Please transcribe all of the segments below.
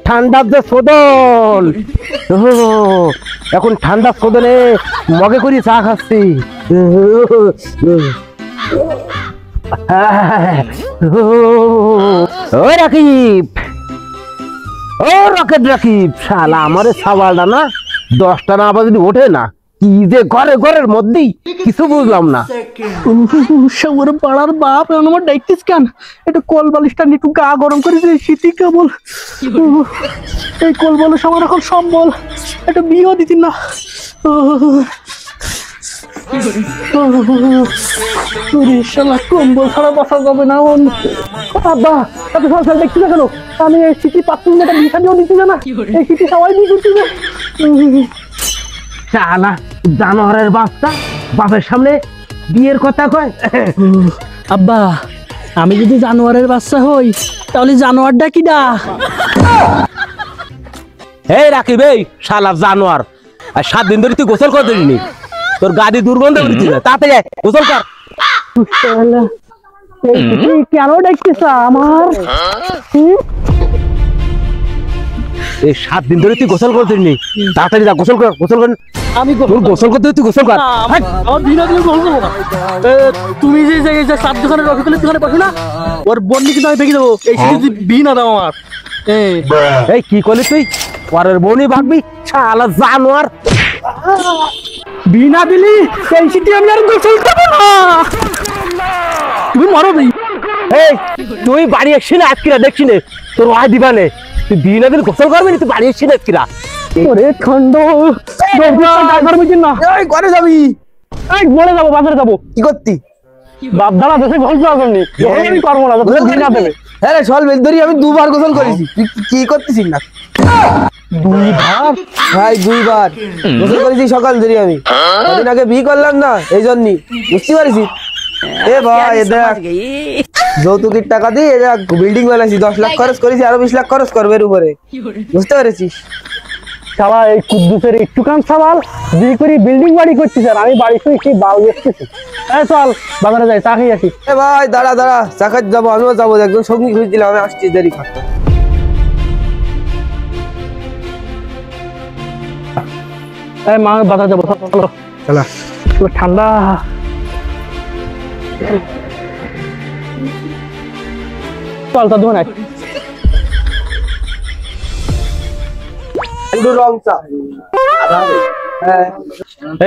ঠান্ডার যে শোধন, এখন ঠান্ডার শোধনে মগে করি চা খাচ্ছি। ও রাকিব, ও রকেট রাকিব, শালা আমারে সাবালটা না 10টা না আবার যদি ওঠে না, কি যে ঘরের মধ্যেই কিছু বুঝলাম না। ওর পাড়ার বাপ আমার ডাইটিস কেন, একটু কল বালিশটা নিয়ে একটু গা গরম করে দিয়ে শীতই কেবল। এই কল বালিশ আমার এখন সম্বল, একটু বিয়েও দিতি না। কম্বল ছাড়া বসা যাবে না। আব্বা এত সকাল দেখছি না কেন? আমি এই শীতি পাচ্ছি না, বিয়ে দিয়েও দিচ্ছি না। এই শীতি সবাই বিয়ে করছি না। শালা জানোয়ারের বাচ্চা বাপের সামনে বিয়ের কথা কয়। আব্বা আমি যদি জানোয়ারের বাচ্চা হই তাহলে জানোয়ারটা কি দা? এই রাকিব, এই শালা জানোয়ার, আর 7 দিন ধরে তুই গোসল করে দিলি, তোর গাড়ি দুর্গন্ধ উঠেছিল, তাতে গোসল কর। কেন দেখছিস আমার? এই 7 দিন ধরে তুই গোসল করে দিলি, তাড়াতাড়ি যা গোসল কর, গোসল কর। আমি গোসল করতে তুই গোসল কর। তুমি যে 7 দোকানে রফিকুলের দোকানে বসো না, ওর বন্নি কিন্তু আমি ভেঙে দেবো এই যদি বি না দাও আমার। এই কি করলি তুই? পরের বউনি ভাববি, শালা জানোয়ার। বিনা দিলি এই সিটি আমি আর গোসল করব না। তুমি মরো ভাই। এই তুই বাড়ি আসছিস না আজকে? দেখছি না তোর ওয়াই দিবানে, তুই বিনা দিন গোসল করবি না? তুই বাড়ি আসছিস না আজকে? ওরে খন্ড ড্রাইভার বুঝিস না। এই ঘরে যাবি? এই বলে যাবো, বাজারে যাবো। কি করতি? বাপ দাদা দেশে গোসল করবি, আমি করবো না, বিনা দেবে। হ্যাঁ রে, সল বেল ধরি আমি 2 বার গোসল করেছি, তুই কি করতেছিস না? 2 বার? ভাই 2 বার গোসল করেছি সকাল ধরে। আমি কদিন আগে বিয়ে করলাম না, এই জন্যই, বুঝতে পারিস? এ ভাই এ দেখ, যৌতুকের টাকা দিয়ে বিল্ডিং বানাইছি, 10 লাখ খরচ করেছি, আরো 20 লাখ খরচ করবে এর উপরে, বুঝতে পেরেছিস? শালা এই কুদ্দুসের একটুখান সাবাল বিয়ে করে বিল্ডিং বাড়ি করছিস, আর আমি বাড়ি শুয়ে কি বাল দেখতেছি। চল বাজারে যাই, চা খেয়ে আসি। এ ভাই দাঁড়া দাঁড়া, চা খাইতে যাবো, আমিও যাবো, একদম সঙ্গী খুঁজ দিলাম, আমি আসছি, দেরি কর। মা বাজার যাবো, চলো চলা। ঠান্ডা। চল তা দোকানে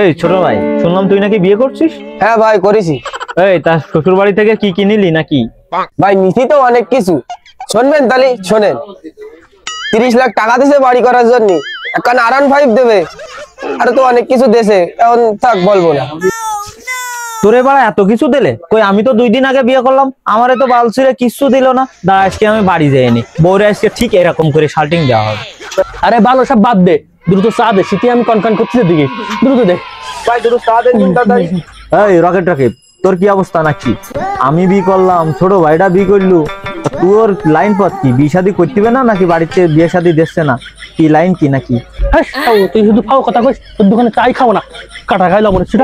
এই ছোট ভাই, শুনলাম তুই নাকি বিয়ে করছিস? হ্যাঁ ভাই করেছি। এই তার শ্বশুর বাড়ি থেকে কি কি নিলি নাকি? ভাই নিছি তো অনেক কিছু, শুনবেন তাহলে শোনেন। 30 লাখ টাকা দিছে বাড়ি করার জন্য, এখন R15 দেবে, আর তো অনেক কিছু দেশে, এখন থাক বলবো না। তোরে বাড়া এত কিছু দিলে? কই আমি তো 2 দিন আগে বিয়ে করলাম, আমারে তো বালছিরে কিছু দিল না। দাঁড়া আজকে আমি বাড়ি যাইনি, বউরে আজকে ঠিক এরকম করে শাল্টিং দেওয়া হবে। আরে ভালো সব বাদ দে, দ্রুত চা দে, শীতে আমি কনকন করছি দিকে, দ্রুত দে ভাই, দ্রুত চা দেন তাড়াতাড়ি। এই রকেট রাকিব, তোর কি অবস্থা নাকি? আমি বিয়ে করলাম, ছোট ভাইটা বিয়ে করলু, তোর লাইন পথ কি? বিয়ে শাদী করতে না নাকি বাড়িতে বিয়ে শাদী দিচ্ছে না? কি লাইন কি নাকি? তুই শুধু খাও কথা কইস, তোর দোকানে চাই খাবো না, কাটা খাইলাম সেটা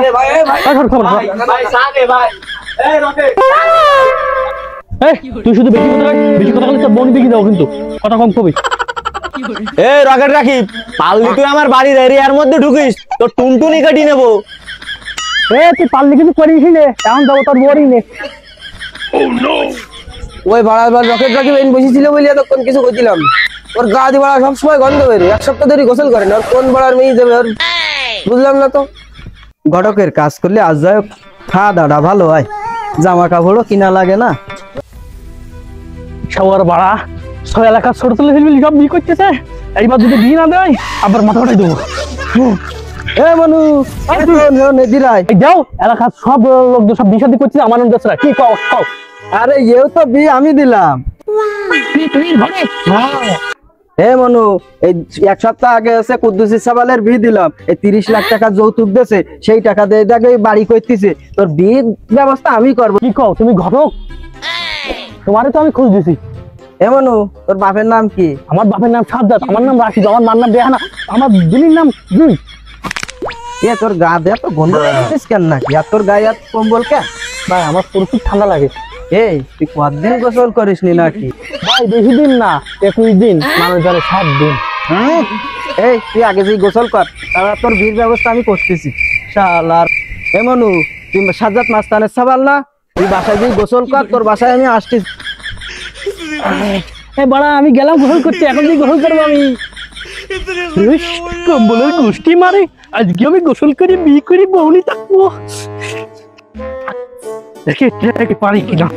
তুই শুধু বেশি কথা বেশি কথা বলে তোর বোন বিকি দাও, কিন্তু কথা কম কবি। এই রকেট রাকিব, পারলি তুই আমার বাড়ির এরিয়ার মধ্যে ঢুকিস, তোর টুনটুনি কাটি নেবো। তুই পারলি কিছু করিস নে, এখন যাবো তোর বোরই নে। ওই ভাড়াবার রকেট রাকিব এন বসেছিল বলে এতক্ষণ কিছু কইছিলাম। ওর গা দি ভাড়া সবসময় গন্ধ বেরোয়, 1 সপ্তাহ ধরে গোসল করে না, ওর কোন ভাড়ার মেয়ে দেবে ওর বুঝলাম না তো। ঘটকের কাজ করলে আজ যাই খাওয়া দাওয়া ভালো হয়, জামা কাপড়ও কিনা লাগে না। সবার ভাড়া 6 এলাকা ছোট ছেলে ফেলবি সব বিয়ে করতেছে, এইবার যদি বিয়ে না দেয় আবার মাথা ফাটাই দেবো। মানু যাও এলাকার সব লোকজন সব বিয়ে শাদী করছে, আমার নাম দেশরা কি কও? আরে এও তো বিয়ে আমি দিলাম। মনু এই 1 সপ্তাহ আগে হচ্ছে কুদ্দুসি সাবালের বিয়ে দিলাম, এই 30 লাখ টাকা যৌতুক দিয়েছে, সেই টাকা দিয়ে দেখে বাড়ি করতেছে, তোর বিয়ে ব্যবস্থা আমি করবো। কি কও তুমি ঘটক? তোমারে তো আমি খোঁজ দিছি। মনু তোর বাপের নাম কি? আমার বাপের নাম সাজ্জাদ, আমার নাম রাশিদ, আমার মার নাম বেহানা, আমার দিদির নাম জুই। তোর গা দেয়া তো গন্ধ কেন নাকি? আর তোর গায়ে আর কম্বল কেন? ভাই আমার প্রচুর ঠান্ডা লাগে, এই তুই কতদিন গোসল করিস নি নাকি? ভাই বেশি দিন না, 21 দিন, মানে ধরে 7 দিন। এই তুই আগে যেই গোসল কর, তারপর তোর বিয়ের ব্যবস্থা আমি করতেছি। শালার এ মনু, তুই সাজ্জাদ মাস্তানের সাবাল না? তুই বাসায় যেই গোসল কর, তোর বাসায় আমি আসছি। বাড়া আমি গেলাম গোসল করতে, এখন যে গোসল করবো আমি। কম্বলের গোষ্ঠী মারে, আজকে আমি গোসল করি, বিয়ে করি, বউনি থাকবো। দেখি পারি কিনা।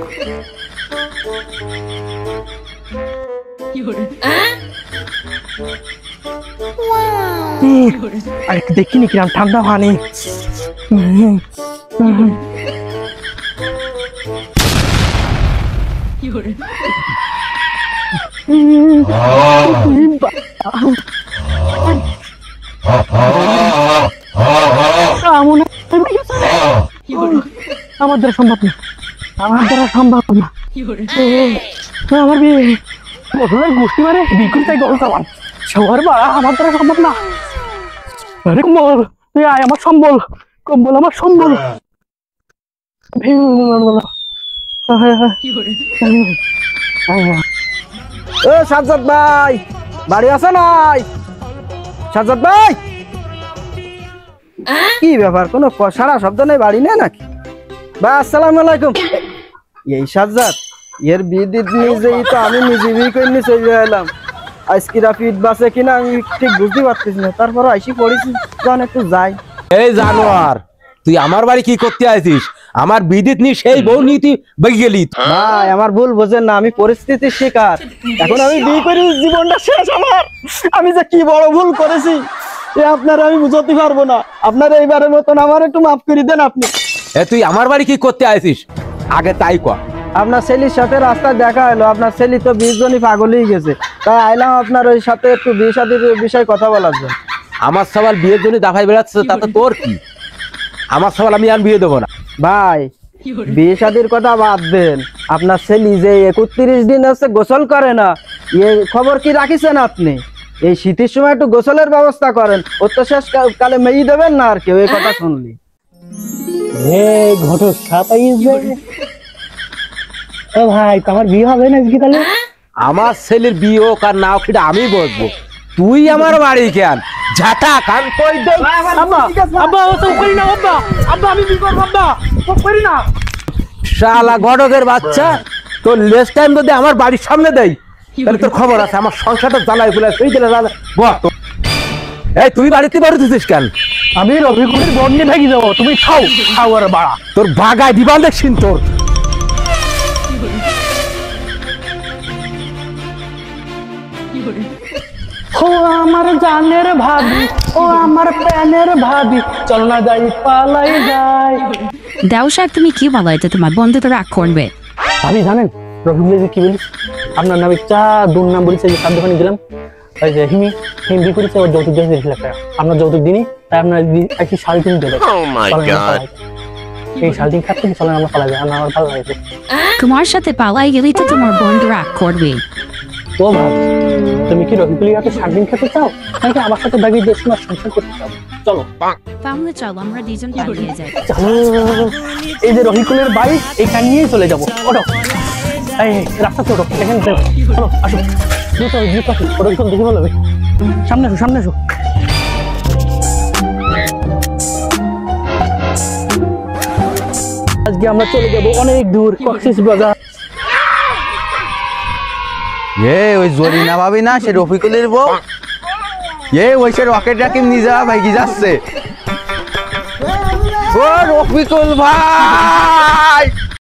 আরে দেখিনি কিরম ঠান্ডা পানি। আমার দ্বারা সম্ভব না, আমার দ্বারা সম্ভব না। আমার বিয়ে গোসলের গোষ্ঠী মারে, বিকুল তাই গোসল করলাম। সবার বাড়া আমার দ্বারা সম্ভব না। আরে কম্বল তুই আয়, আমার সম্বল, কম্বল আমার সম্বল। ও সাজ্জাদ ভাই, বাড়ি আছে নাই? সাজ্জাদ ভাই, কি ব্যাপার, কোনো সারা শব্দ নেই, বাড়ি নেই নাকি? ভাই আসসালামু আলাইকুম। এই সাজ্জাদ, এর বিয়ে নিজেই তো আমি নিজে বিয়ে করে নিয়ে চলে এলাম। আজকে রাফিদ বাসে কিনা আমি ঠিক বুঝতে পারতেছি না, তারপর আইসি পড়েছি, তখন একটু যাই। এই জানোয়ার, তুই আমার বাড়ি কি করতে আইছিস? আমার বিদিত নি সেই বউ নীতি বেগে গেলি। ভাই আমার ভুল বোঝেন না, আমি পরিস্থিতির শিকার। এখন আমি বিয়ে করে জীবনটা শেষ আমার। আমি যে কি বড় ভুল করেছি এ আপনারা আমি বুঝতে পারবো না। আপনারা এইবারের মতন আমার একটু মাফ করে দেন আপনি। এ তুই আমার বাড়ি কি করতে আইছিস? আগে তাই কর। আপনার ছেলের সাথে রাস্তায় দেখা হলো, আপনার ছেলে তো 20 জনই পাগলই গেছে, তাই আইলাম আপনার ওই সাথে একটু বিয়ে শাদীর বিষয়ে কথা বলার জন্য। আমার সবাল বিয়ের জন্য দাফাই বেড়াচ্ছে, তাতে তোর কি? আমার সবাল আমি আর বিয়ে দেবো না। ভাই বিয়ে শাদীর কথা বাদ দেন, আপনার ছেলে যে 31 দিন হচ্ছে গোসল করে না, এই খবর কি রাখিছেন আপনি? এই শীতের সময় একটু গোসলের ব্যবস্থা করেন, ও তো শেষ কালে মেয়ে দেবেন না আর কেউ, এই কথা শুনলি। ঘটক ভাই, আমার বিয়ে হবে না আজকে তাহলে? আমার ছেলের বিয়ে হোক আর না হোক সেটা আমি বসবো, তুই আমার বাড়ি কেন? ঝাঁটা কান কই দে। শালা গডকের বাচ্চা, তোর লেস টাইম যদি আমার বাড়ির সামনে দেয় তাহলে তোর খবর আছে। আমার সংসারটা জ্বালাই ফেলে সেই দিলে এই তুই বাড়িতে বাড়িতেছিস কেন? আমি রবিকুলের বন নিয়ে থাকি যাবো, তুমি খাও খাও আর বাড়া। তোর বাগায় দিবাল দেখছিন তোর। ও আমার জানের ভাবি, ও আমার প্যানের ভাবি, চল না যাই পালাই যাই। দাও সাহেব, তুমি কি বলো? এটা তোমার বন্ধু তো রাগ করবে। ভাবি জানেন রবিকুল কি বলিস? আপনার নামে চা দুর্নাম বলিস, যে চার দোকানে গেলাম, ওই যে হিমি হিমি করেছে, ওর যৌতুক দিয়ে 30 লাখ টাকা। আপনার যৌতুক দিনই, তাই আপনার একটি শালটিন দেবে। এই শালটিন খাচ্ছে, চলেন আমরা পালাই যাই, আমার ভালো লাগে। তোমার সাথে পালাই গেলেই তো তোমার বন্ধু রাগ করবে। ও ভাব, তুমি কি রবিকুলের হাতে শালটিন খেতে চাও, নাকি আমার সাথে দাগিয়ে দিয়ে শোনার সংসার করতে চাও? চলো তাহলে চলো আমরা দুজন পালিয়ে যাই। এই যে রহিকুলের বাইক, এখান নিয়েই চলে যাবো। ওঠো, এই রাস্তা তো এখানে চলো, আসো রহিকুল দেখে বলো, সামনে এসো সামনে এসো। আজকে আমরা চলে যাবো অনেক দূর, কক্সবাজার। ওই জরিনা ভাবি না, সে রফিকুলের বউ, ওই সে রকেট রাকিম নিজা ভাই কি যাচ্ছে। ও রফিকুল ভাই,